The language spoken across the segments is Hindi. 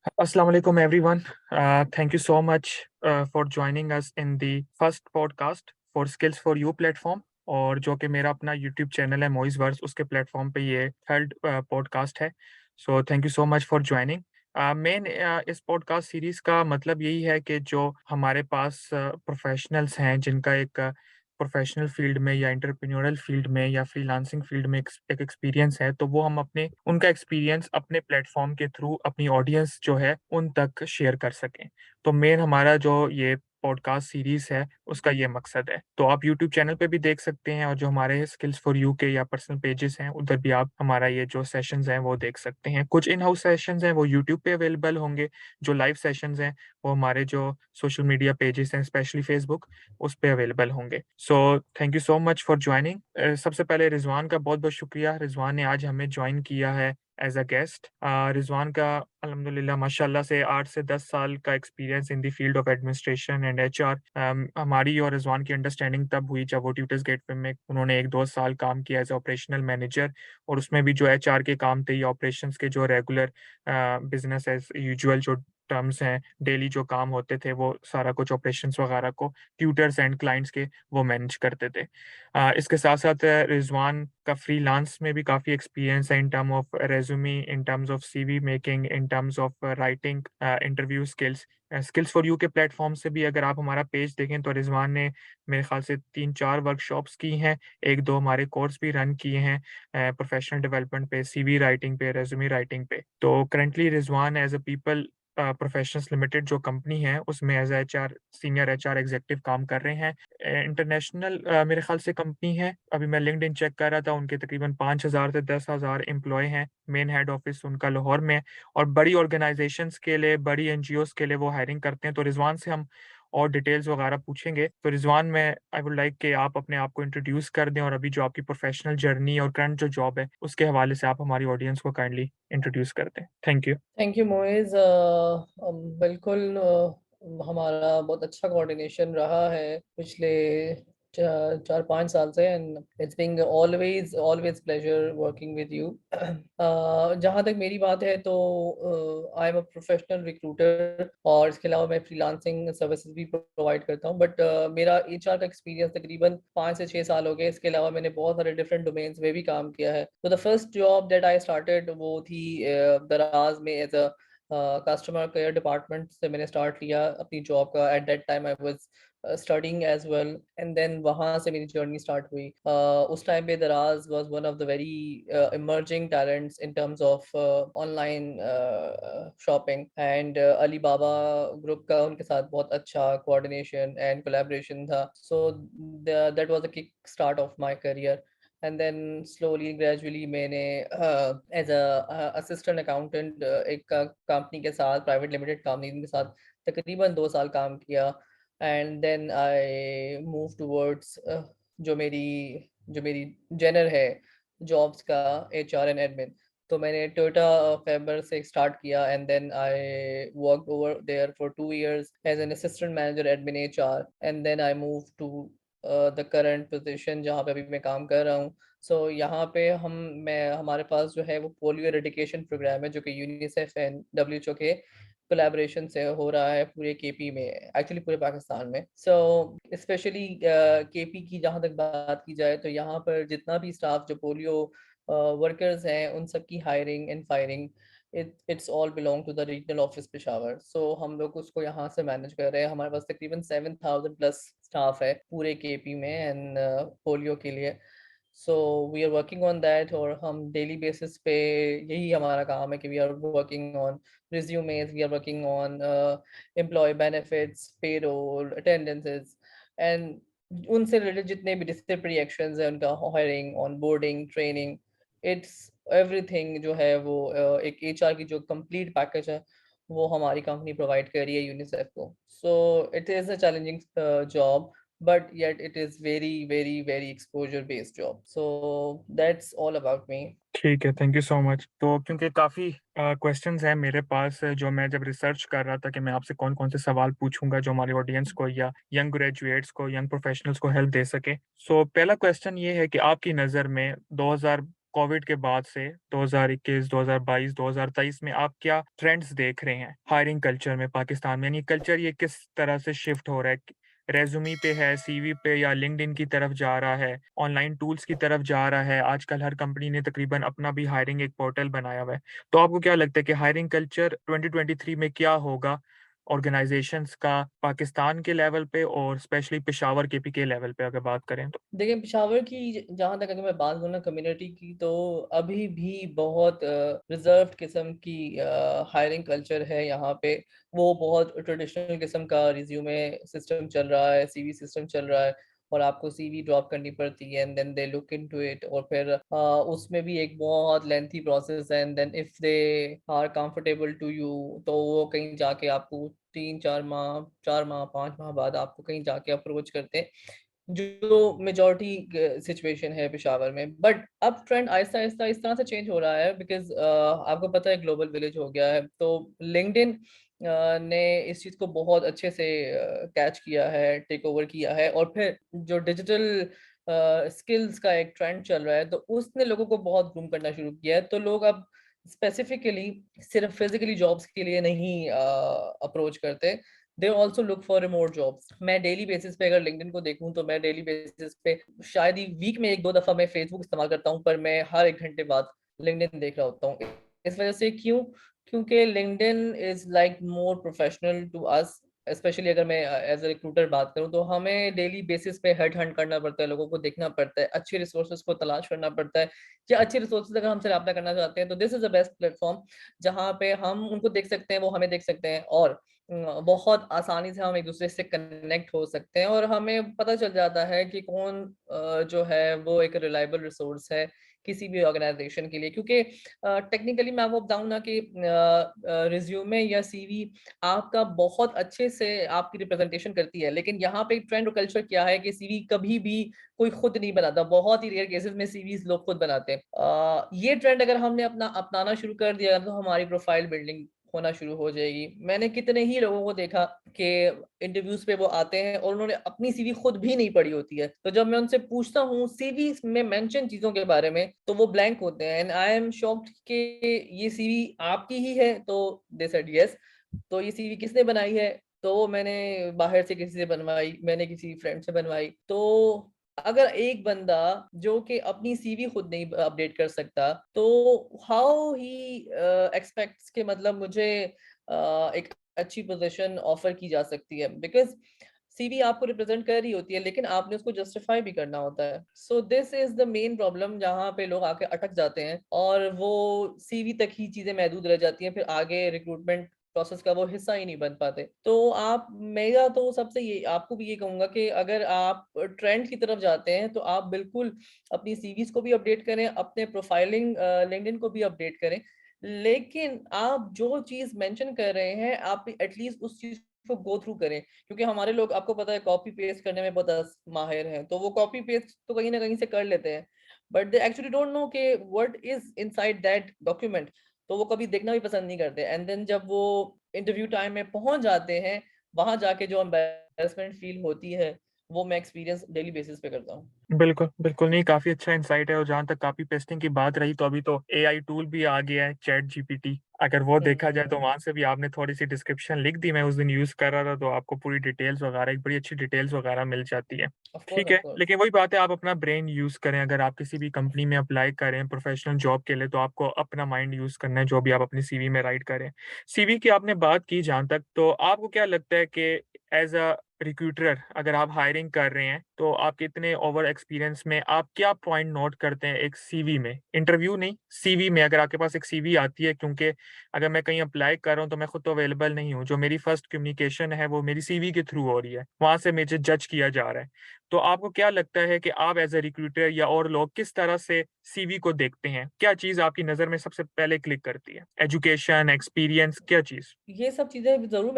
Assalamu alaikum, everyone. Thank you so much for joining us in the first podcast for Skills for You platform. और जो कि मेरा अपना यूट्यूब चैनल है मोइज वर्स, उसके प्लेटफॉर्म पे ये थर्ड पॉडकास्ट है। So thank you so much for joining. Main इस पॉडकास्ट सीरीज का मतलब यही है कि जो हमारे पास प्रोफेशनल्स हैं जिनका एक प्रोफेशनल फील्ड में या एंटरप्रेन्योरल फील्ड में या फ्रीलांसिंग फील्ड में एक एक्सपीरियंस है, तो वो हम अपने उनका एक्सपीरियंस अपने प्लेटफॉर्म के थ्रू अपनी ऑडियंस जो है उन तक शेयर कर सकें। तो मेन हमारा जो ये पॉडकास्ट सीरीज है उसका ये मकसद है। तो आप यूट्यूब चैनल पे भी देख सकते हैं, और जो हमारे स्किल्स फॉर यू के या पर्सनल पेजेस हैं उधर भी आप हमारा ये जो सेशंस हैं वो देख सकते हैं। कुछ इन हाउस सेशंस हैं वो यूट्यूब पे अवेलेबल होंगे। जो लाइव सेशंस हैं वो हमारे जो सोशल मीडिया पेजेस हैं, स्पेशली फेसबुक, उस पे अवेलेबल होंगे। So thank you so much for joining. सबसे पहले रिजवान का बहुत बहुत शुक्रिया। रिजवान ने आज हमें ज्वाइन किया है एज अ गेस्ट। रिजवान का अल्हम्दुलिल्लाह माशाल्लाह से 8 से 10 साल का experience in the field of administration and HR. हमारी और रिजवान की अंडरस्टैंडिंग तब हुई जब वो ट्यूटर्स गेटवे में उन्होंने 1-2 साल काम किया एज ऑपरेशनल मैनेजर, और उसमें भी जो एचआर के काम थे या ऑपरेशंस के जो रेगुलर बिजनेस एज यूजुअल जो टर्म्स हैं, डेली जो काम होते थे, वो सारा कुछ ऑपरेशंस वगैरह को ट्यूटर्स एंड क्लाइंट्स के वो मैनेज करते थे। इसके साथ साथ रिजवान का फ्रीलांस में भी काफ़ी एक्सपीरियंस है in term of resume, in terms of CV making, in terms of writing, interview skills. Skills for you के प्लेटफॉर्म से भी अगर आप हमारा पेज देखें तो रिजवान ने मेरे ख्याल से 3-4 वर्कशॉप्स की हैं, 1-2 हमारे कोर्स भी रन किए हैं प्रोफेशनल डेवलपमेंट पे, सीवी राइटिंग पे, रेज्यूमे राइटिंग पे। तो currently Rizwan as a people professionals limited जो कंपनी है उसमें as HR senior HR executive काम कर रहे हैं। इंटरनेशनल मेरे ख्याल से कंपनी है। अभी मैं लिंक्डइन चेक कर रहा था, उनके तकरीबन 5,000 से 10,000 एम्प्लॉय हैं। मेन हेड ऑफिस उनका लाहौर में है, और बड़ी ऑर्गेनाइजेशंस के लिए, बड़ी एनजीओस के लिए वो हायरिंग करते हैं। तो रिजवान से हम और डिटेल्स वगैरह पूछेंगे। तो रिजवान, मैं आई वुड लाइक कि आप अपने आप को इंट्रोड्यूस कर दें, और अभी जो आपकी प्रोफेशनल जर्नी और करंट जो जॉब है उसके हवाले से आप हमारी ऑडियंस को काइंडली इंट्रोड्यूस कर दें। Thank you. Thank you Moiz. बिल्कुल। हमारा बहुत अच्छा कोऑर्डिनेशन रहा है पिछले 4-5 साल से, and it's being always always pleasure working with you. जहाँ तक मेरी बात है तो I am a professional recruiter, और इसके अलावा मैं फ्रीलांसिंग सर्विसेज भी प्रोवाइड करता हूँ। बट मेरा एचआर का एक्सपीरियंस तकरीबन 5 से 6 साल हो गए। इसके अलावा मैंने बहुत सारे डिफरेंट डोमेन्स में भी काम किया है। तो the first job that I started वो थी दराज में as a customer care department से मैंने स्टार्ट लिया अपनी जॉब का। At that time I was studying as well, and then वहाँ से मेरी जर्नी स्टार्ट हुई। उस टाइम पे Daraz was one of the very emerging talents in terms of online shopping, and Alibaba group का उनके साथ बहुत अच्छा कोऑर्डिनेशन एंड कोलैबोरेशन था। So that was a kick start of my career. And then slowly gradually मैंने एज अ असिस्टेंट अकाउंटेंट एक कंपनी के साथ, प्राइवेट लिमिटेड कंपनी के साथ तकरीबन 2 साल काम किया। And then I move towards जो मेरी जेनर है जॉब्स का, एचआर एंड एडमिन। तो मैंने टोयोटा फेबर से स्टार्ट किया, and then I worked over there for 2 years as an assistant manager admin HR, and then I move to the current position जहाँ पे अभी मैं काम कर रहा हूँ। सो यहाँ पे हमारे पास जो है वो पोलियो एरेडिकेशन प्रोग्राम है, जो कि यूनिसेफ एंड डब्ल्यूएचओ के कोलैबोरेशन से हो रहा है पूरे केपी में, एक्चुअली पूरे पाकिस्तान में। सो स्पेशली केपी की जहाँ तक बात की जाए तो यहाँ पर जितना भी स्टाफ जो पोलियो वर्कर्स हैं उन सब की hiring and firing, it's all belong to the regional office Peshawar. So हम लोग उसको यहाँ से मैनेज कर रहे हैं। हमारे पास तकरीबन 7,000 प्लस स्टाफ है पूरे केपी में एंड पोलियो के लिए। So we are working on that, और हम डेली बेसिस पे यही हमारा काम है कि we are working on resumes, we are working on employee benefits, payroll, attendances, and उनसे रिलेटेड जितने भी डिसिप्लिनरी एक्शंस हैं उनका hiring, onboarding, training, it's everything जो है वो एक एचआर की जो कंप्लीट पैकेज है वो हमारी कंपनी प्रोवाइड कर रही है यूनिसेफ को। So it is a challenging job, but yet it is very very very exposure based job. So that's all about me. ठीक है, थैंक यू सो मच। तो क्योंकि काफ़ी क्वेश्चंस हैं मेरे पास, जो मैं जब रिसर्च कर रहा था कि मैं आपसे कौन कौन से सवाल पूछूंगा जो हमारी ऑडियंस को या यंग ग्रेजुएट्स को, यंग प्रोफेशनल्स को हेल्प दे सके। सो पहला क्वेश्चन ये है कि आपकी नज़र में 2000 कोविड के बाद से 2021, 2022, 2023 में आप क्या ट्रेंड्स देख रहे हैं हायरिंग कल्चर में पाकिस्तान में? यानी कल्चर ये किस तरह से शिफ्ट हो रहा है? रेज़्यूमे पे है, सीवी पे या लिंक्डइन की तरफ जा रहा है, ऑनलाइन टूल्स की तरफ जा रहा है? आजकल हर कंपनी ने तकरीबन अपना भी हायरिंग एक पोर्टल बनाया हुआ है। तो आपको क्या लगता है कि हायरिंग कल्चर 2023 में क्या होगा ऑर्गेनाइजेशंस का पाकिस्तान के लेवल पे और स्पेशली पेशावर केपीके लेवल पे अगर बात करें तो? देखिए, पेशावर की जहाँ तक अगर मैं बात करूँ ना कम्युनिटी की, तो अभी भी बहुत रिज़र्व्ड किस्म की हायरिंग कल्चर है यहाँ पे। वो बहुत ट्रेडिशनल किस्म का रिज़्यूमे सिस्टम चल रहा है, सीवी सिस्टम चल रहा है, और आपको सीवी ड्रॉप करनी पड़ती है and then they look into it, और फिर उसमें भी एक बहुत लेंथी प्रोसेस है, and then if they are comfortable to you, तो वो कहीं जाके आपको 3-4 माह, 4 माह, 5 माह बाद आपको कहीं जाके अप्रोच करते हैं, जो मेजॉरिटी सिचुएशन है पेशावर में। बट अब ट्रेंड आहिस्ता आहिस्ता इस तरह से चेंज हो रहा है, बिकॉज आपको पता है ग्लोबल विलेज हो गया है, तो लिंक्डइन ने इस चीज को बहुत अच्छे से कैच किया है, टेक ओवर किया है, और फिर जो डिजिटल स्किल्स का एक ट्रेंड चल रहा है, तो उसने लोगों को बहुत ग्रूम करना शुरू किया है। तो लोग अब स्पेसिफिकली सिर्फ फिजिकली जॉब्स के लिए नहीं अप्रोच करते, they also look for remote jobs. मैं डेली बेसिस पे अगर लिंक्डइन को देखूं, तो मैं डेली बेसिस पे शायद ही वीक में 1-2 दफा मैं फेसबुक इस्तेमाल करता हूं, पर मैं हर 1 घंटे बाद लिंक्डइन देख रहा होता हूँ। इस वजह से क्यों? क्योंकि LinkedIn is like more professional to us, specially अगर मैं एज अ रिक्रूटर बात करूं, तो हमें डेली बेसिस पे हेड हंट करना पड़ता है, लोगों को देखना पड़ता है, अच्छे रिसोर्सेज को तलाश करना पड़ता है, या अच्छे रिसोर्सेज अगर हमसे रब्ता करना चाहते हैं, तो this is the best platform, जहाँ पे हम उनको देख सकते हैं, वो हमें देख सकते हैं, और बहुत आसानी से हम एक दूसरे से कनेक्ट हो सकते हैं, और हमें पता चल जाता है कि कौन जो है वो एक रिलायबल रिसोर्स है किसी भी ऑर्गेनाइजेशन के लिए। क्योंकि टेक्निकली मैं आपको बताऊं ना कि रिज्यूमे या सीवी आपका बहुत अच्छे से आपकी रिप्रेजेंटेशन करती है, लेकिन यहाँ पे ट्रेंड और कल्चर क्या है कि सीवी कभी भी कोई खुद नहीं बनाता, बहुत ही रेयर केसेस में सीवीज लोग खुद बनाते हैं। ये ट्रेंड अगर हमने अपनाना शुरू कर दिया, तो हमारी प्रोफाइल बिल्डिंग होना शुरू हो जाएगी। मैंने कितने ही लोगों को देखा कि इंटरव्यूज पे वो आते हैं और उन्होंने अपनी सीवी खुद भी नहीं पढ़ी होती है, तो जब मैं उनसे पूछता हूँ सीवी में मेंशन चीजों के बारे में, तो वो ब्लैंक होते हैं, एंड आई एम शॉक्ड कि ये सीवी आपकी ही है, तो दे सेड यस। तो ये सीवी किसने बनाई है? तो वो मैंने बाहर से किसी से बनवाई, मैंने किसी फ्रेंड से बनवाई। तो अगर एक बंदा जो कि अपनी सीवी खुद नहीं अपडेट कर सकता, तो हाउ ही एक्सपेक्ट्स के मतलब मुझे एक अच्छी पोजीशन ऑफर की जा सकती है, बिकॉज सीवी आपको रिप्रेजेंट कर रही होती है, लेकिन आपने उसको जस्टिफाई भी करना होता है। So this is the main problem, जहाँ पे लोग आके अटक जाते हैं और वो सीवी तक ही चीजें महदूद रह जाती हैं, फिर आगे रिक्रूटमेंट प्रोसेस का वो हिस्सा ही नहीं बन पाते। तो आप, मेरा तो सबसे ये आपको भी ये कहूंगा कि अगर आप ट्रेंड की तरफ जाते हैं, तो आप बिल्कुल अपनी सीवीज को भी अपडेट करें, अपने प्रोफाइलिंग लिंक्डइन को भी अपडेट करें, लेकिन आप जो चीज मेंशन कर रहे हैं, आप एटलीस्ट उस चीज को गो थ्रू करें। क्योंकि हमारे लोग, आपको पता है, कॉपी पेस्ट करने में बहुत माहिर हैं, तो वो कॉपी पेस्ट तो कहीं ना कहीं से कर लेते हैं, but they actually don't know कि what is inside that document, तो वो कभी देखना भी पसंद नहीं करते। एंड देन जब वो इंटरव्यू टाइम में पहुंच जाते हैं, वहां जाके जो एम्बैरेसमेंट फील होती है, वो मैं एक्सपीरियंस डेली बेसिस पे करता हूँ। बिल्कुल, बिल्कुल नहीं, काफ़ी अच्छा इंसाइट है। और जहाँ तक कॉपी पेस्टिंग की बात रही, तो अभी तो एआई टूल भी आ गया है, चैट जीपीटी। अगर वो देखा जाए तो वहाँ से भी आपने थोड़ी-सी डिस्क्रिप्शन लिख दी, मैं उस दिन यूज़ कर रहा था, तो आपको पूरी डिटेल्स वगैरह, एक बड़ी अच्छी डिटेल्स वगैरह मिल जाती है। ऑफ कोर्स, ठीक ऑफ है, कोर्स। लेकिन वही बात है, आप अपना ब्रेन यूज़ करें। अगर आप किसी भी कंपनी में अप्लाई करें प्रोफेशनल जॉब के लिए, तो आपको अपना माइंड यूज़ करना है, जो भी आप अपनी सीवी में राइट करें। सीवी की आपने बात की जहाँ तक, तो आपको क्या लगता है कि एज़ अ रिक्रूटर अगर आप हायरिंग कर रहे हैं, तो आपके इतने ओवर एक्सपीरियंस में आप क्या पॉइंट नोट करते हैं एक सीवी में? इंटरव्यू नहीं, सीवी में अगर आपके पास एक सीवी आती है, क्योंकि अगर मैं कहीं अप्लाई कर रहा हूँ तो मैं खुद तो अवेलेबल नहीं हूँ, जो मेरी फर्स्ट कम्युनिकेशन है वो मेरी सीवी के थ्रू हो रही है, वहां से मुझे जज किया जा रहा है। तो आपको क्या लगता है कि आप एज अ रिक्रूटर या और लोग किस तरह से सीवी को देखते हैं? क्या चीज़ आपकी नज़र में सबसे पहले क्लिक करती है? एजुकेशन, एक्सपीरियंस, क्या चीज़? ये सब चीज़ें ज़रूर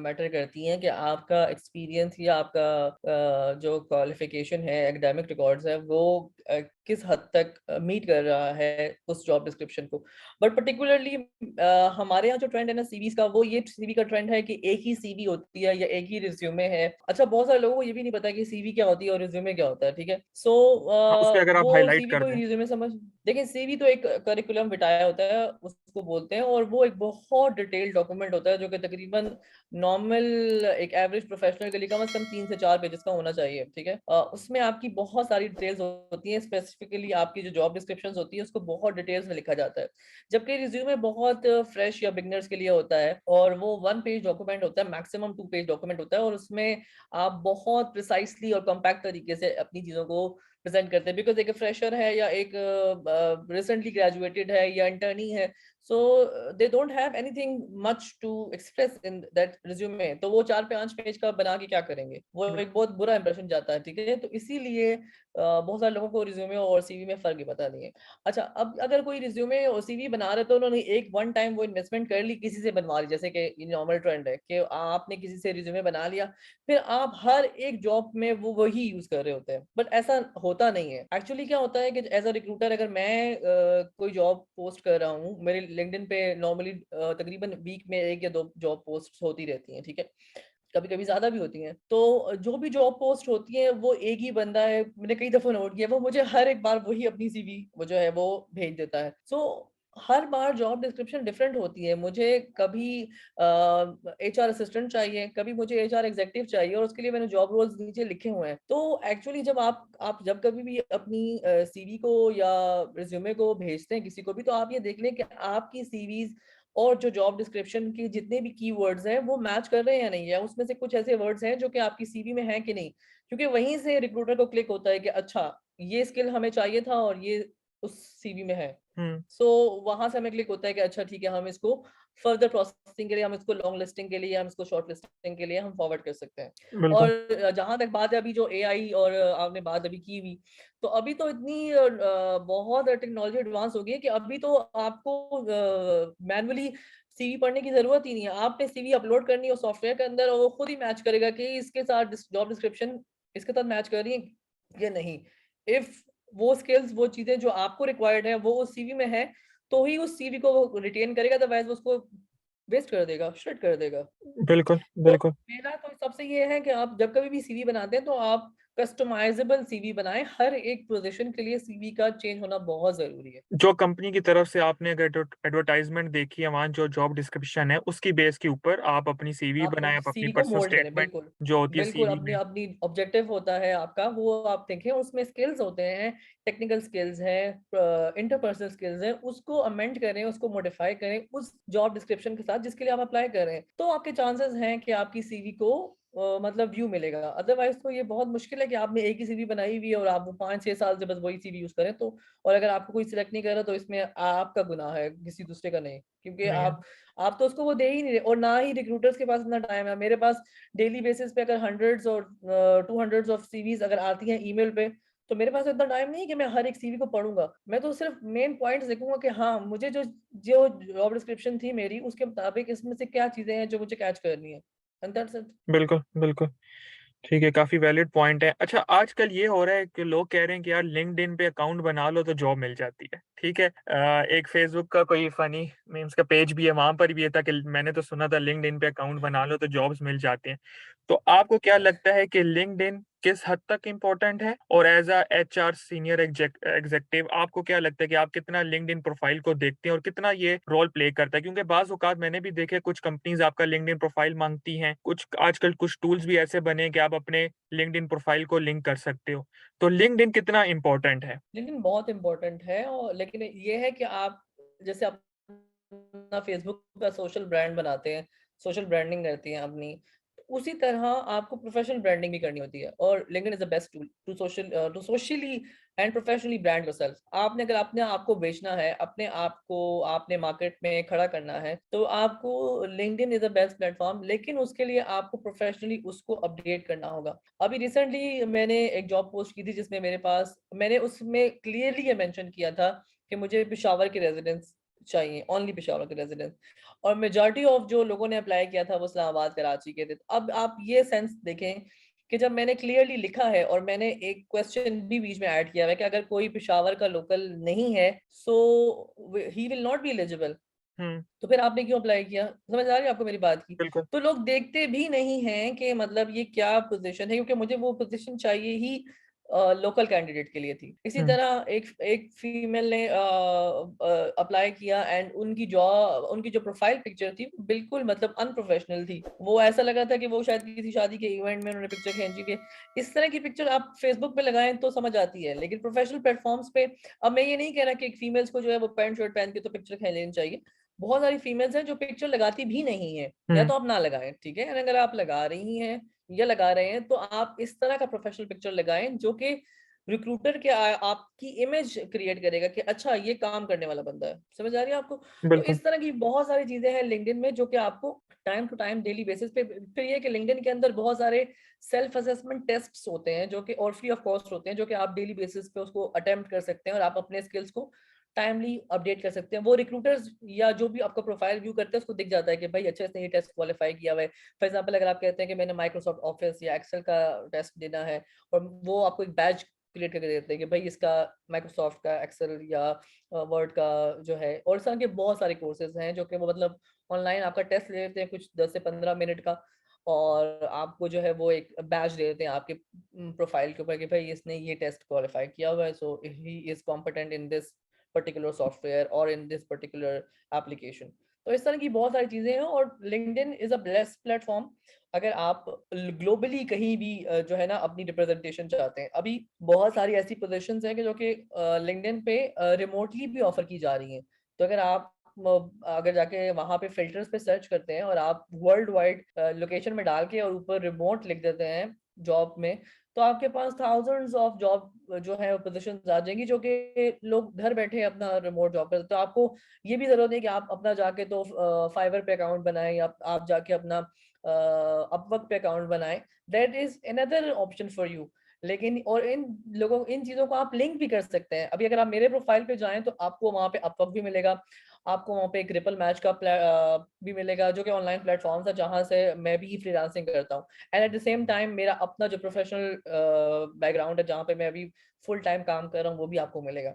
मैटर करती हैं कि आपका एक्सपीरियंस या आपका जो क्वालिफिकेशन है, एकेडमिक रिकॉर्ड्स है, वो किस हद तक मीट कर रहा है उस जॉब डिस्क्रिप्शन को। बट पर्टिकुलरली हमारे यहाँ जो ट्रेंड है ना सीवीज का, वो ये सीवी का ट्रेंड है कि एक ही सीवी होती है या एक ही रिज्यूमे है। अच्छा, बहुत सारे लोगों को ये भी नहीं पता कि सीवी क्या होती है और रिज्यूमे क्या होता है, ठीक है। सो हाँ, उस पे अगर आप वो हाईलाइट सीवी कर को ही दें। रिज्यूमे समझ, देखिए सीवी तो एक करिकुलम विटाया होता है उसको बोलते हैं, और वो एक बहुत डिटेल्ड डॉक्यूमेंट होता है जो कि तकरीबन नॉर्मल एक एवरेज प्रोफेशनल के लिए कम से कम 3 से 4 पेजेस का होना चाहिए, ठीक है। उसमें आपकी बहुत सारी डिटेल्स होती हैं, स्पेसिफिकली आपकी जो जॉब डिस्क्रिप्शन होती है उसको बहुत डिटेल्स में लिखा जाता है। जबकि रिज्यूमे बहुत फ्रेश या बिगनर्स के लिए होता है, और वो 1 पेज डॉक्यूमेंट होता है, मैक्सिमम 2 पेज डॉक्यूमेंट होता है, और उसमें आप बहुत प्रिसाइसली और कॉम्पैक्ट तरीके से अपनी चीजों को प्रेजेंट करते हैं। बिकॉज एक फ्रेशर है या एक रिसेंटली ग्रेजुएटेड है या इंटर्नी है, so they don't have anything much to express in that resume, तो वो 4-5 पेज का बना के क्या करेंगे, वो एक बहुत बुरा इंप्रेशन जाता है, ठीक है। तो इसीलिए बहुत सारे लोगों को रिज्यूमे और सीवी में फर्क ही पता नहीं है। अच्छा, अब अगर कोई रिज्यूमे और सीवी बना रहे तो उन्होंने एक वन टाइम वो इन्वेस्टमेंट कर ली, किसी से बनवा ली, जैसे कि ये नॉर्मल ट्रेंड है कि आपने किसी से रिज्यूमे बना लिया, फिर आप हर एक जॉब में वो वही यूज कर रहे होते हैं। बट ऐसा होता नहीं है। एक्चुअली क्या होता है कि एज अ रिक्रूटर अगर मैं कोई जॉब पोस्ट कर रहा हूँ, मेरे लिंक्डइन पे नॉर्मली तकरीबन वीक में 1 या 2 जॉब पोस्ट होती रहती हैं, ठीक है। कभी कभी ज्यादा भी होती हैं। तो जो भी जॉब पोस्ट होती है वो एक ही बंदा है, मैंने कई दफा नोट किया, वो मुझे हर एक बार वही अपनी सीवी वो जो है वो भेज देता है। सो हर बार जॉब डिस्क्रिप्शन डिफरेंट होती है। मुझे कभी एचआर असिस्टेंट चाहिए, कभी मुझे एचआर एग्जीक्यूटिव चाहिए, और उसके लिए मैंने जॉब रोल्स नीचे लिखे हुए हैं। तो एक्चुअली जब आप जब कभी भी अपनी सीवी को या रिज्यूमे को भेजते हैं किसी को भी, तो आप ये देख लें कि आपकी सीवीज और जो जॉब डिस्क्रिप्शन के जितने भी कीवर्ड्स हैं वो मैच कर रहे हैं या नहीं, या उसमें से कुछ ऐसे वर्ड्स हैं जो कि आपकी सीवी में हैं कि नहीं। क्योंकि वहीं से रिक्रूटर को क्लिक होता है कि अच्छा, ये स्किल हमें चाहिए था और ये उस सीवी में है। हम्म। सो वहां से हमें क्लिक होता है कि अच्छा ठीक है, हम इसको फर्दर प्रोसेसिंग के लिए, हम इसको लॉन्ग लिस्टिंग के लिए, हम इसको शॉर्ट लिस्टिंग के लिए हम फॉरवर्ड कर सकते हैं। बिल्कुल। और जहां तक बात है अभी जो एआई और आपने बात अभी की हुई, तो अभी तो इतनी बहुत टेक्नोलॉजी एडवांस हो गई है कि अभी तो आपको मैनुअली सीवी पढ़ने की जरूरत ही नहीं है। आपने सीवी अपलोड करनी है सॉफ्टवेयर के अंदर, और वो खुद ही मैच करेगा कि इसके साथ जॉब डिस्क्रिप्शन इसके साथ मैच कर रही है या नहीं। इफ वो स्किल्स, वो चीजें जो आपको रिक्वायर्ड है वो उस सीवी में है, तो ही उस सीवी को वो रिटेन करेगा, अदरवाइज वो उसको वेस्ट कर देगा, श्रेड कर देगा। बिल्कुल। तो बिल्कुल। मेरा तो सबसे ये है कि आप जब कभी भी सीवी बनाते हैं तो आप कस्टमाइजेबल सीवी बनाएं। हर एक पोजीशन के लिए सीवी का चेंज होना बहुत जरूरी है। जो कंपनी की तरफ से आपने अगर एडवर्टाइजमेंट देखी है, वहाँ जो जॉब डिस्क्रिप्शन है उसकी बेस के ऊपर आप अपनी सीवी आप बनाएं, आप अपनी सीवी को पर्सनल मोल्ड करें, स्टेटमेंट बिल्कुल। जो होती है बिल्कुल, सीवी अपनी में। अपनी ऑब्जेक्टिव होता है आपका, वो आप देखें, उसमें स्किल्स होते हैं, टेक्निकल स्किल्स हैं, इंटरपर्सनल स्किल्स हैं, उसको अमेंड करें, उसको मॉडिफाई करें उस जॉब डिस्क्रिप्शन के साथ जिसके लिए आप अप्लाई कर रहे हैं, तो आपके चांसेस हैं कि आपकी सीवी को मतलब व्यू मिलेगा। अदरवाइज तो ये बहुत मुश्किल है कि आपने एक ही सीवी बनाई हुई है और आप वो 5-6 साल से बस वही सीवी यूज करें। तो और अगर आपको कोई सिलेक्ट नहीं कर रहा तो इसमें आपका गुनाह है, किसी दूसरे का नहीं। क्योंकि नहीं है। आप तो उसको वो दे ही नहीं रहे, और ना ही रिक्रूटर्स के पास इतना टाइम है। मेरे पास डेली बेसिस पे अगर हंड्रेड्स और 200 ऑफ सीवीज अगर आती हैं ईमेल पे, तो मेरे पास इतना टाइम नहीं है कि मैं हर एक सीवी को पढ़ूंगा। मैं तो सिर्फ मेन पॉइंट्स देखूंगा कि हाँ, मुझे जो जो जॉब डिस्क्रिप्शन थी मेरी, उसके मुताबिक इसमें से क्या चीजें हैं जो मुझे कैच करनी है, एंड दैट्स इट। बिल्कुल। बिल्कुल। ठीक है, काफी वैलिड पॉइंट है। अच्छा, आजकल ये हो रहा है कि लोग कह रहे हैं कि यार लिंक्डइन पे अकाउंट बना लो तो जॉब मिल जाती है। ठीक है, एक फेसबुक का कोई फनी मीम्स का पेज भी है, वहां पर भी ये था कि मैंने तो सुना था लिंक्डइन पे अकाउंट बना लो तो जॉब्स मिल जाते हैं। तो आपको क्या लगता है कि लिंक्डइन किस हद तक इम्पोर्टेंट है, और as a HR senior executive आपको क्या लगता है कि आप कितना लिंक्डइन प्रोफाइल को देखते हैं और कितना ये रोल प्ले करता है? क्योंकि बाज औकात मैंने भी देखे कुछ कंपनीज आपका लिंक्डइन प्रोफाइल मांगती हैं, कुछ आजकल कुछ टूल्स भी ऐसे बने हैं कि आप अपने लिंक्डइन प्रोफाइल को लिंक कर सकते हो। तो लिंक्डइन कितना इम्पोर्टेंट है? लेकिन बहुत इंपॉर्टेंट है, और लेकिन ये है कि आप जैसे अपना फेसबुक का सोशल ब्रांड बनाते हैं, सोशल ब्रांडिंग करती हैं अपनी, उसी तरह आपको प्रोफेशनल ब्रांडिंग भी करनी होती है। और LinkedIn is the best tool to socially and professionally brand yourself. आपने अगर अपने आप को बेचना है, अपने आप को आपने मार्केट में खड़ा करना है, तो आपको LinkedIn is the best platform. लेकिन उसके लिए आपको प्रोफेशनली उसको अपडेट करना होगा। अभी रिसेंटली मैंने एक जॉब पोस्ट की थी जिसमें मेरे पास, मैंने उसमें क्लियरली ये मेंशन किया था कि मुझे पेशावर के रेजिडेंस चाहिए, ओनली पेशावर के रेजिडेंस। और मेजॉरिटी ऑफ जो लोगों ने अप्लाई किया था वो इस्लामाबाद, कराची के थे। तो अब आप ये सेंस देखें कि जब मैंने क्लियरली लिखा है और मैंने एक क्वेश्चन भी बीच में ऐड किया है कि अगर कोई पेशावर का लोकल नहीं है so he will not be eligible, हुँ, तो फिर आपने क्यों अप्लाई किया? समझ आ रही है आपको मेरी बात की? बिल्कुल। तो लोग देखते भी नहीं हैं कि मतलब ये क्या पोज़ीशन है, क्योंकि मुझे वो पोज़ीशन चाहिए ही लोकल कैंडिडेट के लिए थी। इसी हुँ, तरह एक एक फीमेल ने अप्लाई किया एंड उनकी जो प्रोफ़ाइल पिक्चर थी बिल्कुल मतलब अनप्रोफ़ेशनल थी। वो ऐसा लग रहा था कि वो शायद किसी शादी के इवेंट में उन्होंने पिक्चर खींची थी। इस तरह की पिक्चर आप फ़ेसबुक पे लगाएँ तो समझ आती है, लेकिन प्रोफ़ेशनल प्लेटफ़ॉर्म्स पे अब मैं ये नहीं कह रहा कि एक फीमेल्स को जो है वो पैंट शर्ट पहन के तो पिक्चर खींच लेनी चाहिए। बहुत सारी फीमेल्स हैं जो पिक्चर लगाती भी नहीं हैं, या हुँ, तो आप ना लगाएँ, ठीक है? एंड अगर आप लगा रही हैं या लगा रहे हैं, तो आप इस तरह का प्रोफ़ेशनल पिक्चर लगाएँ जो कि रिक्रूटर के आपकी इमेज क्रिएट करेगा कि अच्छा ये काम करने वाला बंदा है। समझ आ रही है आपको? तो बिल्कुल। इस तरह की बहुत सारी चीज़ें हैं लिंक्डइन में जो कि आपको time to time daily basis पे फिर ये है कि लिंक्डइन के अंदर बहुत सारे सेल्फ असेसमेंट टेस्ट्स होते हैं जो कि और फ्री ऑफ कॉस्ट होते हैं जो कि आप डेली बेसिस पे उसको अटेम्प्ट कर सकते हैं और आप अपने स्किल्स को टाइमली अपडेट कर सकते हैं। वो रिक्रूटर्स या जो भी आपका प्रोफाइल व्यू करते हैं उसको दिख जाता है कि भाई अच्छा इसने ये टेस्ट क्वालीफाई किया हुआ है। फॉर एग्जांपल अगर आप कहते हैं कि मैंने माइक्रोसॉफ्ट ऑफिस या एक्सेल का टेस्ट देना है और वो आपको एक बैज क्रिएट करके देते हैं कि भाई इसका माइक्रोसॉफ्ट का एक्सेल या वर्ड का जो है, और इस तरह के बहुत सारे कोर्सेज हैं जो कि वो मतलब ऑनलाइन आपका टेस्ट ले लेते हैं कुछ 10 से 15 मिनट का, और आपको जो है वो एक बैज दे देते हैं आपके प्रोफाइल के ऊपर कि भाई इसने ये टेस्ट क्वालीफाई किया हुआ है, so he is competent in this particular software और इन दिस पर्टिकुलर एप्लीकेशन। तो इस तरह की बहुत सारी चीजें हैं और LinkedIn is a best platform अगर आप ग्लोबली कहीं भी जो है ना अपनी रिप्रेजेंटेशन चाहते हैं। अभी बहुत सारी ऐसी पोजीशंस हैं कि जो कि लिंक्डइन पे रिमोटली भी ऑफर की जा रही हैं। तो अगर आप अगर जाके वहां पे फिल्टर्स पे सर्च करते हैं और आप वर्ल्ड वाइड लोकेशन में डाल के और ऊपर रिमोट लिख देते हैं जॉब में, तो आपके पास थाउजेंड्स ऑफ जॉब जो है पोजीशंस आ जाएंगी जो कि लोग घर बैठे अपना रिमोट जॉब करते हैं। तो आपको ये भी जरूरत नहीं कि आप अपना जाके तो फाइवर पे अकाउंट बनाएं या आप जाके अपना अपवर्क पे अकाउंट बनाएं। That is another option for you. लेकिन और इन चीजों को आप लिंक भी कर सकते हैं। अभी अगर आप मेरे प्रोफाइल पे जाएं तो आपको वहां पे अपवर्क भी मिलेगा, आपको वहाँ पे एक रिपल मैच का भी मिलेगा जो कि ऑनलाइन प्लेटफॉर्म्स है जहाँ से मैं भी फ्रीलांसिंग करता हूँ। And at the same time मेरा अपना जो प्रोफेशनल बैकग्राउंड है जहाँ पे मैं अभी फुल टाइम काम कर रहा हूँ वो भी आपको मिलेगा।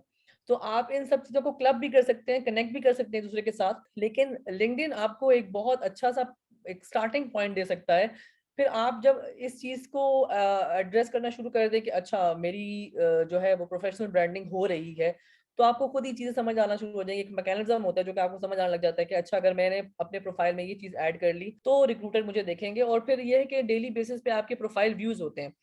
तो आप इन सब चीजों को क्लब भी कर सकते हैं, कनेक्ट भी कर सकते हैं दूसरे के साथ, लेकिन लिंक्डइन आपको एक बहुत अच्छा सा एक स्टार्टिंग पॉइंट दे सकता है। फिर आप जब इस चीज को एड्रेस करना शुरू कर दें कि अच्छा मेरी जो है वो प्रोफेशनल ब्रांडिंग हो रही है, तो आपको खुद ही चीजें समझ आना शुरू हो जाएंगी। एक मैकेनिज्म होता है जो कि आपको समझ आने लग जाता है कि अच्छा अगर मैंने अपने प्रोफाइल में ये चीज ऐड कर ली तो रिक्रूटर मुझे देखेंगे। और फिर ये है कि डेली बेसिस पे आपके प्रोफाइल व्यूज होते हैं।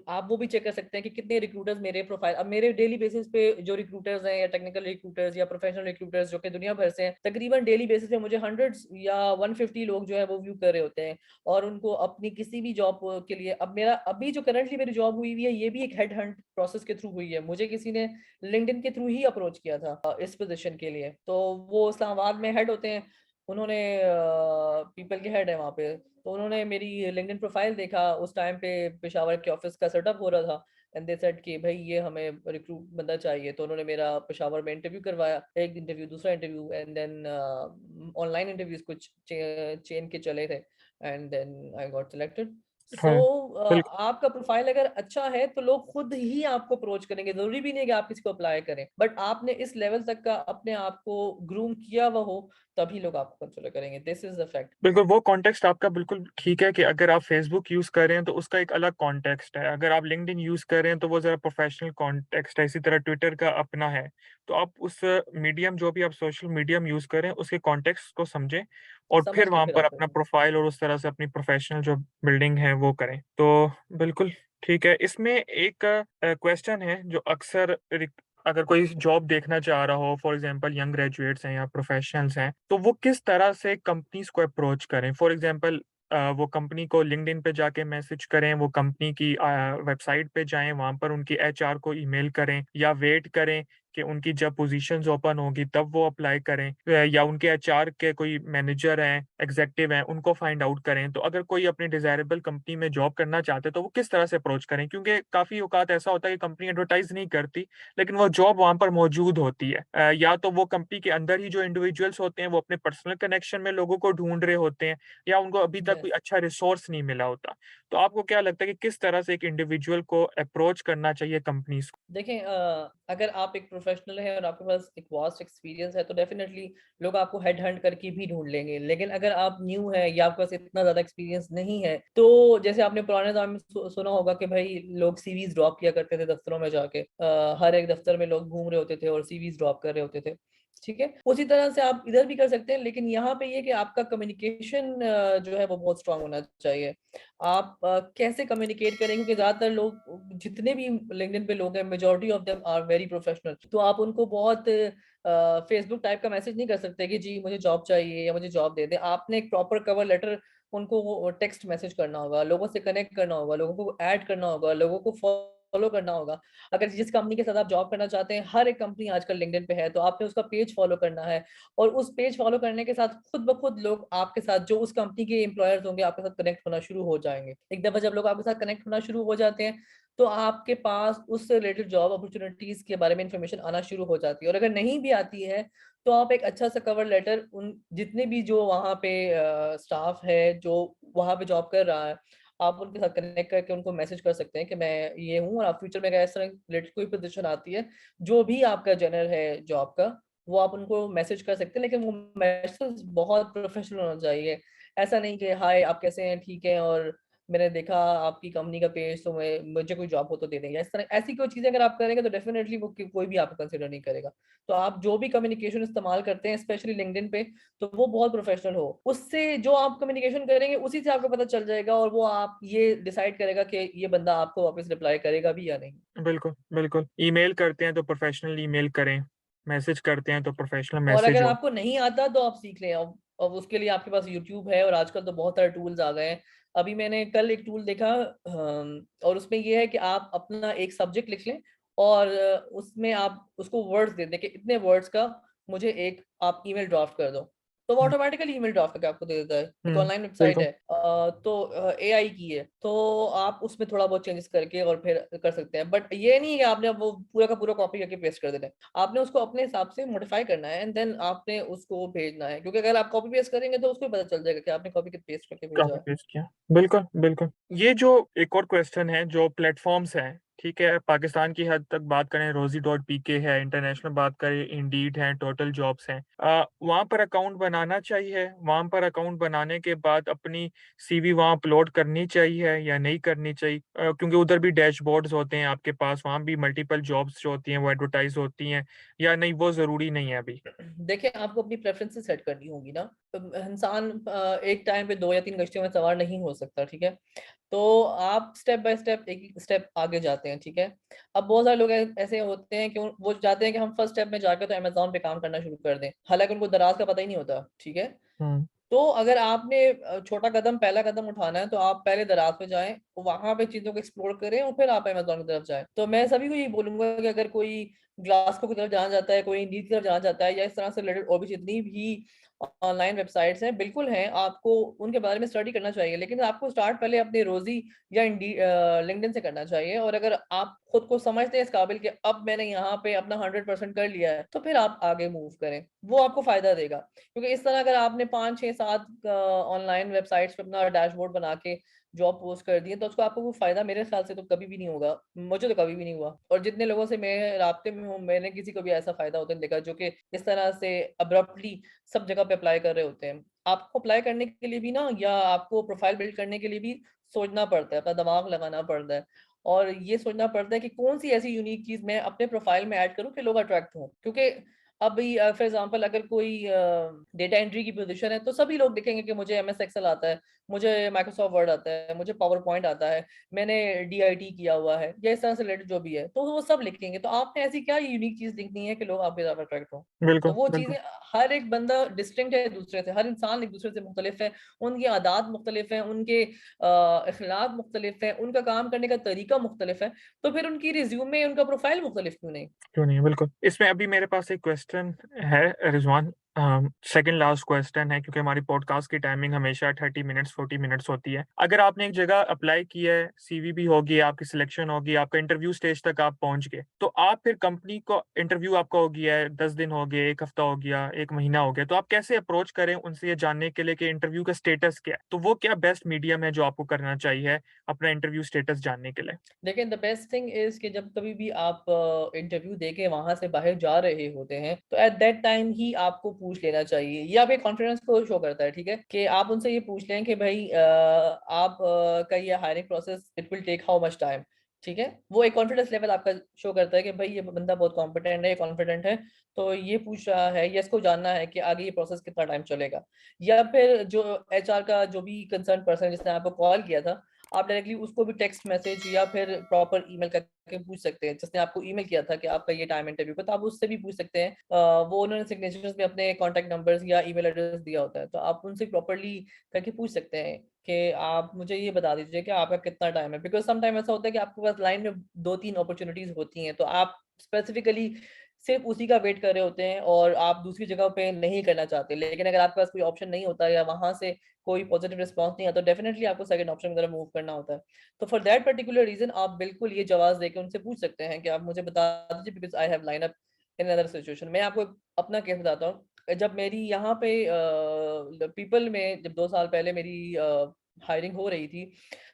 आप वो भी चेक कर सकते हैं कि कितने रिक्रूटर्स मेरे प्रोफाइल, अब मेरे डेली बेसिस पे जो रिक्रूटर्स हैं या टेक्निकल रिक्रूटर्स या प्रोफेशनल रिक्रूटर्स जो कि दुनिया भर से हैं, तकरीबन डेली बेसिस पे मुझे हंड्रेड्स या 150 लोग जो है वो व्यू कर रहे होते हैं। और उनको अपनी किसी भी जॉब के लिए, अब मेरा अभी जो करंटली मेरी जॉब हुई हुई है ये भी एक हेड हंट प्रोसेस के थ्रू हुई है। मुझे किसी ने लिंक्डइन के थ्रू ही अप्रोच किया था इस पोजीशन के लिए। तो वो इस्लामाबाद में हेड होते हैं, उन्होंने पीपल के हेड है वहाँ पे, तो उन्होंने मेरी लिंक्डइन प्रोफाइल देखा, उस टाइम पे पेशावर के ऑफिस का सेटअप हो रहा था एंड दे सेड कि भाई ये हमें रिक्रूट बंदा चाहिए। तो उन्होंने मेरा पेशावर में इंटरव्यू करवाया, एक इंटरव्यू दूसरा interview and then online interviews कुछ चेन के चले थे and then I got selected. So हाँ, बिल्कुल। आपका प्रोफाइल अगर अच्छा है तो लोग खुद ही आपको अप्रोच करेंगे, जरूरी भी नहीं है कि आप किसी को अप्लाई करें, बट आपने इस लेवल तक का अपने आप को ग्रूम किया हुआ हो तभी लोग आपको कंसिडर करेंगे। This is the fact. बिल्कुल, वो कॉन्टेक्स्ट आपका बिल्कुल ठीक है कि अगर आप फेसबुक यूज़ कर रहे हैं तो उसका एक अलग कॉन्टेक्स्ट है, अगर आप लिंक्डइन यूज़ कर रहे हैं तो वो ज़रा प्रोफेशनल कॉन्टेक्स्ट है, इसी तरह ट्विटर का अपना है। तो आप उस मीडियम, जो भी आप सोशल मीडियम यूज़ कर रहे हैं, उसके कॉन्टेक्स्ट को समझें और समझ फिर के वहाँ फिर पर आप अपना करेंगे। प्रोफाइल और उस तरह से अपनी प्रोफेशनल जो बिल्डिंग है वो करें। तो बिल्कुल ठीक है। इसमें एक क्वेश्चन है जो अक्सर अगर कोई जॉब देखना चाह रहा हो, फॉर एग्जांपल यंग ग्रेजुएट्स हैं या प्रोफेशनल्स हैं, तो वो किस तरह से कंपनीज को अप्रोच करें? फॉर एग्जांपल वो कंपनी को लिंक्डइन पे जाके मैसेज करें, वो कंपनी की वेबसाइट पे जाएं, वहां पर उनकी एचआर को ईमेल करें, या वेट करें कि उनकी जब पोजीशंस ओपन होगी तब वो अप्लाई करें, या उनके एचआर के कोई मैनेजर हैं, एग्जेक्टिव हैं, उनको फाइंड आउट करें? तो अगर कोई अपनी डिजायरेबल कंपनी में जॉब करना चाहते हैं तो वो किस तरह से अप्रोच करें? क्योंकि काफी औकात ऐसा होता है कि कंपनी एडवर्टाइज नहीं करती लेकिन वो जॉब वहां पर मौजूद होती है। या तो वो कंपनी के अंदर ही जो इंडिविजुअल्स होते हैं वो अपने पर्सनल कनेक्शन में लोगों को ढूंढ रहे होते हैं, या उनको अभी तक कोई यस। अच्छा रिसोर्स नहीं मिला होता। तो आपको क्या लगता है कि किस तरह से एक इंडिविजुअल को अप्रोच करना चाहिए कंपनीज़ को? देखें अगर आप एक प्रोफेशनल हैं और आपके पास एक वास्ट एक्सपीरियंस है तो डेफिनेटली लोग आपको हेड हंट करके भी ढूंढ लेंगे। लेकिन अगर आप न्यू हैं या आपके पास इतना ज्यादा एक्सपीरियंस नहीं है तो जैसे आपने पुराने ज़माने में सुना होगा कि भाई लोग सीवीज ड्रॉप किया करते थे दफ्तरों में जाके। हर एक दफ्तर में लोग घूम रहे होते थे और सीवीज ड्रॉप कर रहे होते थे। ठीक है, उसी तरह से आप इधर भी कर सकते हैं, लेकिन यहाँ पे ये कि आपका कम्युनिकेशन जो है वो बहुत स्ट्रांग होना चाहिए। आप कैसे कम्युनिकेट करें, क्योंकि ज्यादातर लोग जितने भी लिंक्डइन पे लोग हैं majority of them are very professional. तो आप उनको बहुत फेसबुक टाइप का मैसेज नहीं कर सकते कि जी मुझे जॉब चाहिए या मुझे जॉब दे दें। आपने एक प्रॉपर कवर लेटर उनको टेक्स्ट मैसेज करना होगा, लोगों से कनेक्ट करना होगा, लोगों को ऐड करना होगा, लोगों को फॉलो करना होगा। अगर जिस कंपनी के साथ आप जॉब करना चाहते हैं, हर एक कंपनी आजकल लिंक्डइन पे है, तो आपने उसका पेज फॉलो करना है। और उस पेज फॉलो करने के साथ खुद ब खुद लोग आपके साथ, जो उस कंपनी के एम्प्लॉयर्स होंगे, आपके साथ कनेक्ट होना शुरू हो जाएंगे। एक दफा जब लोग आपके साथ कनेक्ट होना शुरू हो जाते हैं तो आपके पास उससे रिलेटेड जॉब अपॉर्चुनिटीज के बारे में इंफॉर्मेशन आना शुरू हो जाती है। और अगर नहीं भी आती है तो आप एक अच्छा सा कवर लेटर उन जितने भी जो वहाँ पे स्टाफ है जो वहाँ पे जॉब कर रहा है, आप उनके साथ कनेक्ट करके उनको मैसेज कर सकते हैं कि मैं ये हूँ और आप फ्यूचर में अगर इस तरह रिलेटेड कोई पोजीशन आती है, जो भी आपका जनरल है जॉब का, वो आप उनको मैसेज कर सकते हैं। लेकिन वो मैसेज बहुत प्रोफेशनल होना चाहिए। ऐसा नहीं कि हाय आप कैसे हैं, ठीक है, और मैंने देखा आपकी कंपनी का पेज तो मैं मुझे कोई जॉब हो तो दे देंगे। इस तरह ऐसी कोई चीजें अगर आप करेंगे तो डेफिनेटली वो कोई भी आपको कंसिडर नहीं करेगा। तो आप जो भी कम्युनिकेशन इस्तेमाल करते हैं स्पेशली लिंक्डइन पे, तो वो बहुत प्रोफेशनल हो। उससे जो आप कम्युनिकेशन करेंगे उसी से आपको पता चल जाएगा और वो आप ये डिसाइड करेगा कि ये बंदा आपको वापस रिप्लाई करेगा भी या नहीं। बिल्कुल, बिल्कुल। ईमेल करते हैं तो प्रोफ़ेशनल ईमेल करें, मैसेज करते हैं तो प्रोफ़ेशनल और मैसेज अगर हो। आपको नहीं आता तो आप सीख लें। अब उसके लिए आपके पास यूट्यूब है और आजकल तो बहुत सारे टूल्स आ गए हैं। अभी मैंने कल एक टूल देखा और उसमें ये है कि आप अपना एक सब्जेक्ट लिख लें और उसमें आप उसको वर्ड्स दे दें कि इतने वर्ड्स का मुझे एक आप ईमेल ड्राफ्ट कर दो। तो वो हुँ, ऑटोमेटिकली ईमेल ड्राफ्ट करके आपको दे देता है। एक हुँ, ऑनलाइन वेबसाइट बिल्कुल, है तो एआई की है, तो आप उसमें थोड़ा बहुत चेंजेस करके और फिर कर सकते हैं। बट ये नहीं है कि आपने वो पूरा का पूरा कॉपी करके पेस्ट कर देना है। आपने उसको अपने हिसाब से मॉडिफाई करना है एंड देन आपने उसको भेजना है, क्योंकि अगर आप कॉपी पेस्ट करेंगे तो उसको भी पता चल जाएगा कि आपने कॉपी पेस्ट करके भेजा कॉपी है। पेस्ट किया। बिल्कुल, बिल्कुल। ये जो एक और क्वेश्चन है जो प्लेटफ़ॉर्म्स हैं, ठीक है? पाकिस्तान की हद तक बात करें रोज़ी.पीके है, इंटरनेशनल बात करें इंडीड है, टोटल जॉब्स हैं। वहाँ पर अकाउंट बनाना चाहिए, वहाँ पर अकाउंट बनाने के बाद अपनी सीवी वहाँ अपलोड करनी चाहिए या नहीं करनी चाहिए? क्योंकि उधर भी डैशबोर्ड्स होते हैं आपके पास, वहाँ भी मल्टीपल जॉब्स जो होती हैं वो एडवर्टाइज़ होती हैं या नहीं वो ज़रूरी नहीं है अभी? देखिए, आपको अपनी प्रेफ़रेंसेस सेट करनी होंगी ना। इंसान एक टाइम पे 2 या 3 कश्तियों में सवार नहीं हो सकता, ठीक है? तो आप स्टेप बाय स्टेप एक-एक स्टेप आगे जाते हैं, ठीक है? अब बहुत सारे लोग ऐसे होते हैं कि वो चाहते हैं कि हम फर्स्ट स्टेप में जाके तो अमेज़न पे काम करना शुरू कर दें। हालाँकि उनको दराज़ का पता ही नहीं होता, ठीक है? हुँ, तो अगर आपने छोटा कदम पहला कदम उठाना है तो आप पहले दराज़ पे जाएँ, वहाँ पे चीज़ों को एक्सप्लोर करें और फिर आप अमेज़न की तरफ जाएँ। तो मैं सभी को यही बोलूँगा कि अगर कोई ग्लासको की तरफ जाना चाहता है, कोई इंडीड की तरफ जाना चाहता है या इस तरह से रिलेटेड और भी जितनी भी ऑनलाइन वेबसाइट्स हैं, बिल्कुल हैं, आपको उनके बारे में स्टडी करना चाहिए। लेकिन आपको स्टार्ट पहले अपने रोज़ी या लिंक्डइन से करना चाहिए। और अगर आप खुद को समझते हैं इस काबिल कि अब मैंने यहाँ पे अपना 100% कर लिया है, तो फिर आप आगे मूव करें। वो आपको फ़ायदा देगा। क्योंकि इस तरह अगर आपने 5, 6, 7 ऑनलाइन वेबसाइट्स पे अपना डैशबोर्ड बना के जॉब पोस्ट कर दी है, तो उसको आपको वो फ़ायदा मेरे ख़्याल से तो कभी भी नहीं होगा। मुझे तो कभी भी नहीं हुआ और जितने लोगों से मैं राब्ते में हूँ, मैंने किसी को भी ऐसा फ़ायदा होते नहीं देखा जो कि इस तरह से अब्रप्टली सब जगह पे अप्लाई कर रहे होते हैं। आपको अप्लाई करने के लिए भी ना या आपको प्रोफ़ाइल बिल्ड करने के लिए भी सोचना पड़ता है, अपना दिमाग लगाना पड़ता है और ये सोचना पड़ता है कि कौन-सी ऐसी यूनिक चीज़ मैं अपने प्रोफ़ाइल में ऐड करूँ कि लोग अट्रैक्ट हों। क्योंकि अभी फॉर एग्ज़ाम्पल अगर कोई डेटा एंट्री की पोज़ीशन है, तो सभी लोग देखेंगे कि मुझे एमएस एक्सेल आता है, मुझे माइक्रोसॉफ्ट वर्ड आता है, मुझे पावर पॉइंट आता है, मैंने डीआईटी किया हुआ है या इस तरह से रिलेटेड जो भी है, तो वो सब लिखेंगे। तो आपने ऐसी क्या यूनिक चीज़ लिखनी है कि लोग आपकी तरफ अट्रैक्ट हों। तो बिल्कुल, वो बिल्कुल। चीज़ें हर एक बंदा डिस्टिंक्ट है एक-दूसरे से, हर इंसान एक-दूसरे से मुख्तलिफ है, उनकी आदात मुख्तलिफ हैं, उनके अखलाक मुख्तलिफ हैं, उनका काम करने का तरीका मुख्तलिफ है, तो फिर उनकी रिज़्यूमे, उनका प्रोफ़ाइल मुख्तलिफ क्यों नहीं? क्यों नहीं है, बिल्कुल। इसमें अभी मेरे पास एक क्वेश्चन है रिज़वान सेकंड लास्ट क्वेश्चन है, क्योंकि हमारी पॉडकास्ट की टाइमिंग हमेशा 30 मिनट्स 40 मिनट्स होती है। अगर आपने एक जगह अप्लाई किया है, सीवी भी होगी, आपकी सिलेक्शन होगी, आपका इंटरव्यू स्टेज तक आप पहुंच गए, तो आप फिर कंपनी को इंटरव्यू आपका हो गया है, 10 दिन हो गए, एक हफ्ता हो गया, एक महीना हो गया, तो आप कैसे अप्रोच करें उनसे ये जानने के लिए कि इंटरव्यू का स्टेटस क्या है? तो वो क्या बेस्ट मीडियम है जो आपको करना चाहिए अपना इंटरव्यू स्टेटस जानने के लिए? देखिए, द बेस्ट थिंग इज़ कि जब कभी भी आप इंटरव्यू देके वहाँ से बाहर जा रहे होते हैं, तो एट दैट टाइम ही आपको पूछ लेना चाहिए। ये आपके कॉन्फिडेंस को शो करता है, ठीक है? कि आप उनसे ये पूछ लें कि भई आप का ये hiring process it will take how much time, ठीक है? वो एक कॉन्फिडेंस लेवल आपका शो करता है कि भई ये बंदा बहुत कॉम्पिटेंट है, कॉन्फिडेंट है, तो ये पूछ रहा है या इसको जानना है कि आगे ये प्रोसेस कितना टाइम चलेगा। या फिर जो एचआर का जो भी कंसर्न पर्सन जिसने आपको कॉल किया था, आप डायरेक्टली उसको भी टेक्स्ट मैसेज या फिर प्रॉपर ईमेल करके पूछ सकते हैं। जिसने आपको ईमेल किया था कि आपका ये टाइम इंटरव्यू का, तो आप उससे भी पूछ सकते हैं। वो उन्होंने सिग्नेचर्स में अपने कॉन्टैक्ट नंबर्स या ईमेल एड्रेस दिया होता है, तो आप उनसे प्रॉपर्ली करके पूछ सकते हैं कि आप मुझे ये बता दीजिए कि आपका कितना टाइम है। बिकॉज़ सम टाइम ऐसा होता है कि आपके पास लाइन में 2-3 अपॉर्च्युनिटीज़ होती हैं, तो आप स्पेसिफिकली सिर्फ़ उसी का वेट कर रहे होते हैं और आप दूसरी जगह पे नहीं करना चाहते। लेकिन अगर आपके पास कोई ऑप्शन नहीं होता या वहाँ से कोई पॉजिटिव रिस्पॉन्स नहीं आता, तो डेफिनिटली आपको सेकंड ऑप्शन की तरफ मूव करना होता है। तो फॉर दैट पर्टिकुलर रीज़न आप बिल्कुल ये जवाब देके उनसे पूछ सकते हैं कि आप मुझे बता दीजिए because I have line up in another situation. मैं आपको अपना केस बताता हूँ। जब मेरी यहाँ पे पीपल में जब 2 साल पहले मेरी हायरिंग हो रही थी,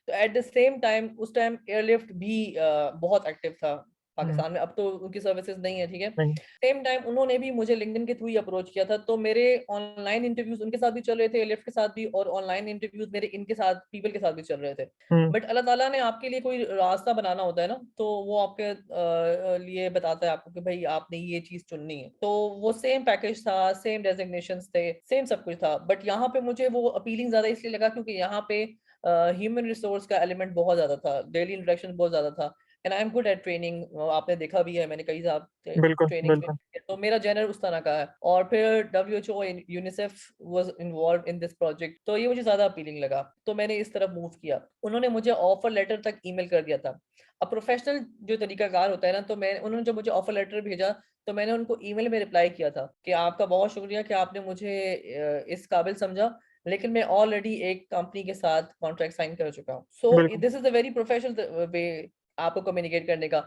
तो एट द सेम टाइम उस टाइम एयरलिफ्ट भी बहुत एक्टिव था हम्म। पाकिस्तान में। अब तो उनकी सर्विसेज़ नहीं है, ठीक है? नहीं। सेम टाइम उन्होंने भी मुझे लिंक्डइन के थ्रू ही अप्रोच किया था, तो मेरे ऑनलाइन इंटरव्यूज़ उनके साथ भी चल रहे थे, लिफ्ट के साथ भी, और ऑनलाइन इंटरव्यूज़ मेरे इनके साथ पीपल के साथ भी चल रहे थे। हम्म। बट अल्लाह ताला ने आपके लिए कोई रास्ता बनाना होता है ना, तो वो आपके लिए बताता है आपको कि भई आपने ये चीज़ चुननी है। तो वो सेम पैकेज था, सेम डेज़िग्नेशंस थे, सेम सब कुछ था। बट यहाँ पे मुझे वो अपीलिंग ज़्यादा इसलिए लगा क्योंकि यहाँ पे ह्यूमन रिसोर्स का एलिमेंट बहुत ज़्यादा था, डेली इंटरेक्शन बहुत ज़्यादा था। And I am good at training. आपने देखा भी है, मैंने कई साल बिल्कुल ट्रेनिंग्स में, बिल्कुल। तो मेरा जेनर उस तरह का है। और फिर WHO UNICEF was involved in this project, तो ये मुझे ज़्यादा अपीलिंग लगा, तो मैंने इस तरफ मूव किया। उन्होंने मुझे ऑफर लेटर तक ईमेल कर दिया था। अब प्रोफेशनल जो तरीकाकार होता है ना, तो मैं उन्होंने जब मुझे ऑफर लेटर भेजा, तो मैंने उनको ईमेल में रिप्लाई किया था कि आपका बहुत शुक्रिया कि आपने मुझे इस काबिल समझा, लेकिन मैं ऑलरेडी एक कंपनी के साथ कॉन्ट्रैक्ट साइन कर चुका हूँ। सो बिल्कुल। This is a very professional way आपको कम्युनिकेट करने का।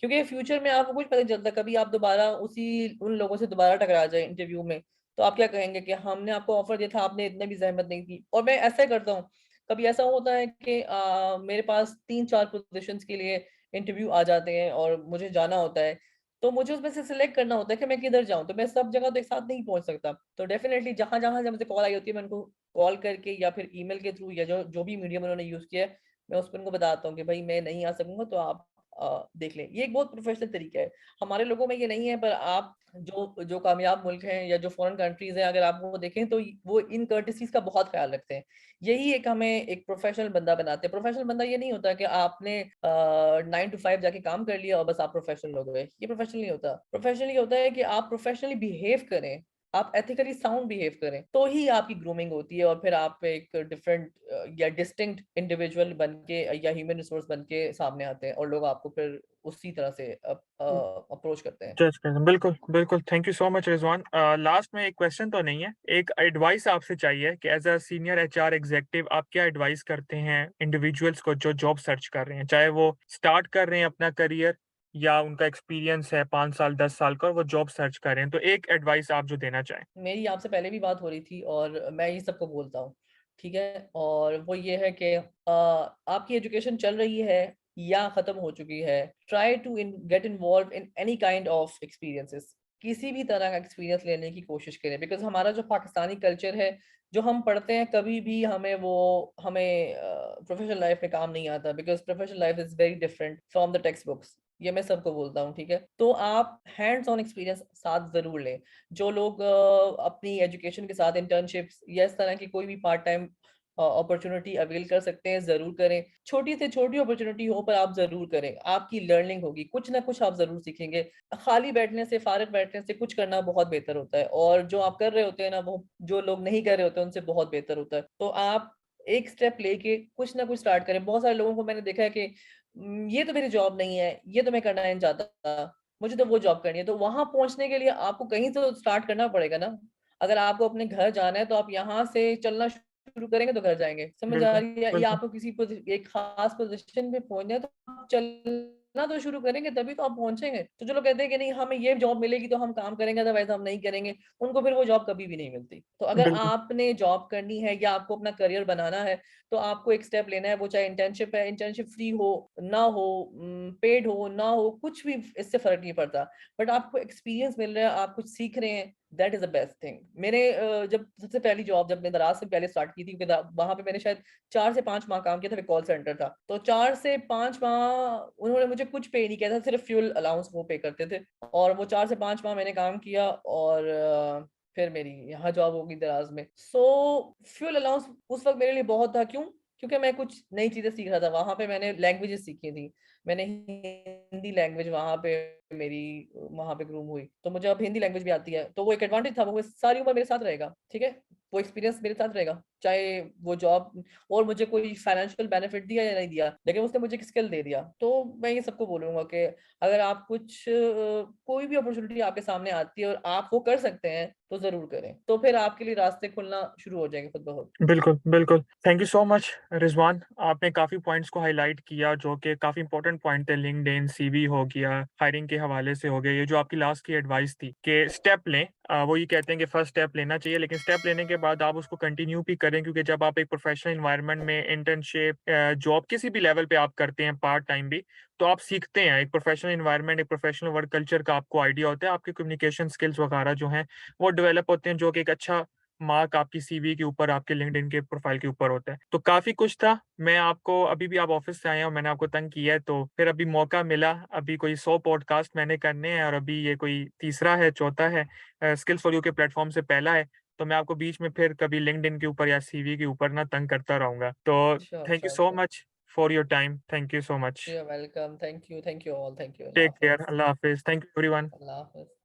क्योंकि फ्यूचर में आपको कुछ पता नहीं चलता, कभी आप दोबारा उसी उन लोगों से दोबारा टकरा जाए इंटरव्यू में, तो आप क्या कहेंगे कि हमने आपको ऑफर दिया था, आपने इतनी भी ज़हमत नहीं की। और मैं ऐसा ही करता हूँ। कभी ऐसा होता है कि मेरे पास 3-4 पोज़ीशंस के लिए इंटरव्यू आ जाते हैं और मुझे जाना होता है, तो मुझे उसमें से सिलेक्ट करना होता है कि मैं किधर जाऊँ, तो मैं सब जगह तो एक साथ नहीं पहुँच सकता। तो डेफ़िनिटली जहाँ-जहाँ से मुझे कॉल आई होती है, मैं उनको कॉल करके या फिर ईमेल के थ्रू या जो जो भी मीडियम उन्होंने यूज़ किया है, मैं उस पे उनको बताता हूँ कि भई मैं नहीं आ सकूँगा, तो आप देख लें। ये एक बहुत प्रोफेशनल तरीका है। हमारे लोगों में ये नहीं है, पर आप जो जो कामयाब मुल्क हैं या जो फ़ॉरेन कंट्रीज़ हैं, अगर आप वो देखें तो वो इन कर्टेसीज़ का बहुत ख़्याल रखते हैं। यही एक हमें एक प्रोफेशनल बंदा बनाते हैं। प्रोफेशनल बंदा ये नहीं होता कि आपने 9 टू 5 जाके काम कर लिया और बस आप प्रोफेशनल हो गए। ये प्रोफेशनल नहीं होता। प्रोफेशनल ये होता है कि आप प्रोफेशनली बिहेव करें, आप एथिकली साउंड बिहेव करें, तो ही आपकी ग्रूमिंग होती है और फिर आप एक डिफरेंट या डिस्टिंक्ट इंडिविजुअल बन के या ह्यूमन रिसोर्स बन के सामने आते हैं और लोग आपको फिर उसी तरह से अप्रोच करते हैं। जज कर बिल्कुल बिल्कुल। Thank you so much Rizwan. Last में एक क्वेश्चन तो नहीं है, एक एडवाइस आपसे चाहिए कि as a senior HR executive आप क्या एडवाइस करते हैं इंडिविजुअल्स को जो जॉब सर्च कर रहे हैं, चाहे वो स्टार्ट कर रहे हैं अपना करियर या उनका एक्सपीरियंस है 5 साल 10 साल का और वो जॉब सर्च कर रहे हैं, तो एक एडवाइस आप जो देना चाहें। मेरी आपसे पहले भी बात हो रही थी और मैं ये सबको बोलता हूँ, ठीक है? और वो ये है कि आपकी एजुकेशन चल रही है या ख़त्म हो चुकी है, try to get involve in any kind of experiences. किसी भी तरह का एक्सपीरियंस लेने की कोशिश करें, बिकॉज़ हमारा जो पाकिस्तानी कल्चर है, जो हम पढ़ते हैं, कभी भी हमें प्रोफेशनल लाइफ में काम नहीं आता, because professional life is very different from the text books. ये मैं सबको बोलता हूँ, ठीक है? तो आप हैंड्स ऑन एक्सपीरियंस साथ ज़रूर लें। जो लोग अपनी एजुकेशन के साथ इंटर्नशिप्स या इस तरह की कोई भी पार्ट टाइम अपॉर्चुनिटी अवेल कर सकते हैं, ज़रूर करें। छोटी से छोटी अपॉर्चुनिटी हो, पर आप ज़रूर करें। आपकी लर्निंग होगी, कुछ ना कुछ आप ज़रूर सीखेंगे। खाली बैठने से, फ़ारिग बैठने से कुछ करना बहुत बेहतर होता है, और जो आप कर रहे होते हैं ना, वो जो लोग नहीं कर रहे होते हैं, उनसे बहुत बेहतर होता है। तो आप एक स्टेप लेके कुछ ना कुछ स्टार्ट करें। बहुत सारे लोगों को मैंने देखा है कि ये तो मेरी जॉब नहीं है, ये तो मैं करना नहीं चाहता। मुझे तो वो जॉब करनी है, तो वहाँ पहुँचने के लिए आपको कहीं तो स्टार्ट करना पड़ेगा ना। अगर आपको अपने घर जाना है तो आप यहाँ से चलना शुरू करेंगे तो घर जाएँगे। समझ आ बिल्कुल, रही है? या बिल्कुल, आपको किसी एक ख़ास पोज़ीशन पे पहुँचना है तो आप चलना तो शुरू करेंगे तभी तो आप पहुँचेंगे। तो जो लोग कहते हैं कि नहीं हमें ये जॉब मिलेगी तो हम काम करेंगे अदरवाइज़ हम नहीं करेंगे, उनको फिर वो जॉब कभी भी नहीं मिलती। तो अगर बिल्कुल, आपने जॉब करनी है या आपको अपना करियर बनाना है, तो आपको एक स्टेप लेना है, वो चाहे इंटर्नशिप है, इंटर्नशिप फ्री हो, ना हो, पेड हो, ना हो, कुछ भी इससे फ़र्क नहीं पड़ता। बट आपको एक्सपीरियंस मिल रहा है, आप कुछ सीख रहे हैं, that is the best thing. मेरे जब सबसे पहली जॉब जब मैंने दराज़ से पहले स्टार्ट की थी क्योंकि द वहाँ पे मैंने शायद 4 से 5 माह काम किया था, फिर कॉल सेंटर था। तो 4 से 5 माह उन्होंने मुझे कुछ पे नहीं किया था, सिर्फ़ फ्यूल अलाउंस वो पे करते थे और वो 4 से 5 माह मैंने काम किया और फिर मेरी यहाँ जॉब हो गई दराज़ में। सो फ्यूल अलाउंस उस वक़्त मेरे लिए बहुत था, क्यों? क्योंकि मैं कुछ नई चीज़ें सीख रहा था, वहाँ पे मैंने लैंग्वेजेज़ सीखी थी। मैंने हिंदी लैंग्वेज वहाँ पे मेरी वहाँ पे ग्रूम हुई। तो मुझे अब हिंदी लैंग्वेज भी आती है, तो वो एक एडवांटेज था, वो सारी उम्र मेरे साथ रहेगा, ठीक है? वो एक्सपीरियंस मेरे साथ रहेगा, चाहे वो जॉब और मुझे कोई फाइनेंशियल बेनिफिट दिया या नहीं दिया, लेकिन उसने मुझे एक स्किल दे दिया। तो मैं ये सबको बोलूँगा कि अगर आप कुछ कोई भी अपॉर्च्युनिटी आपके सामने आती है और आप वो कर सकते हैं, तो ज़रूर करें। तो फिर आपके लिए रास्ते खुलना शुरू हो जाएँगे खुद ब खुद। बिल्कुल, बिल्कुल। Thank you so much Rizwan, आपने काफ़ी पॉइंट्स को हाइलाइट किया जो कि काफ़ी इंपॉर्टेंट पॉइंट थे, लिंक्डइन, सीवी हो गया, हायरिंग के हवाले से हो गया, ये जो आपकी लास्ट की एडवाइस थी कि स्टेप लें। वो ये कहते हैं कि फर्स्ट स्टेप लेना चाहिए, लेकिन स्टेप लेने के बाद आप उसको कंटिन्यू भी करें क्योंकि जब आप एक प्रोफ़ेशनल एनवायरनमेंट में इंटर्नशिप जॉब किसी भी लेवल पे आप करते हैं, पार्ट टाइम भी, तो आप सीखते हैं। एक प्रोफ़ेशनल एनवायरनमेंट, एक प्रोफ़ेशनल वर्क कल्चर का आपको आइडिया होता है, आपके कम्युनिकेशन स्किल्स वगैरह जो हैं, वो डेवलप होते हैं, जो कि एक अच्छा मार्क आपकी सीवी के ऊपर, आपके लिंक्डइन के प्रोफाइल के ऊपर होता है। तो काफ़ी कुछ था, मैं आपको अभी भी आप ऑफ़िस से आए हैं और मैंने आपको तंग किया है, तो फिर अभी मौका मिला, अभी कोई 100 पॉडकास्ट मैंने करने हैं और अभी ये कोई तीसरा है, चौथा है, स्किल्स फॉर यू के प्लेटफ़ॉर्म से पहला है, तो मैं आपको बीच में फिर कभी लिंक्डइन के ऊपर या सीवी के ऊपर ना तंग करता रहूँगा। तो sure, thank you sure, so sure. Much for your time, thank you so much. You are welcome. Thank you all. Thank you. अल्लाह टेक केयर, हाफ़िज़। अल्लाह हाफ़िज़, थैंक यू एवरीवन। अल्लाह हाफ़िज़।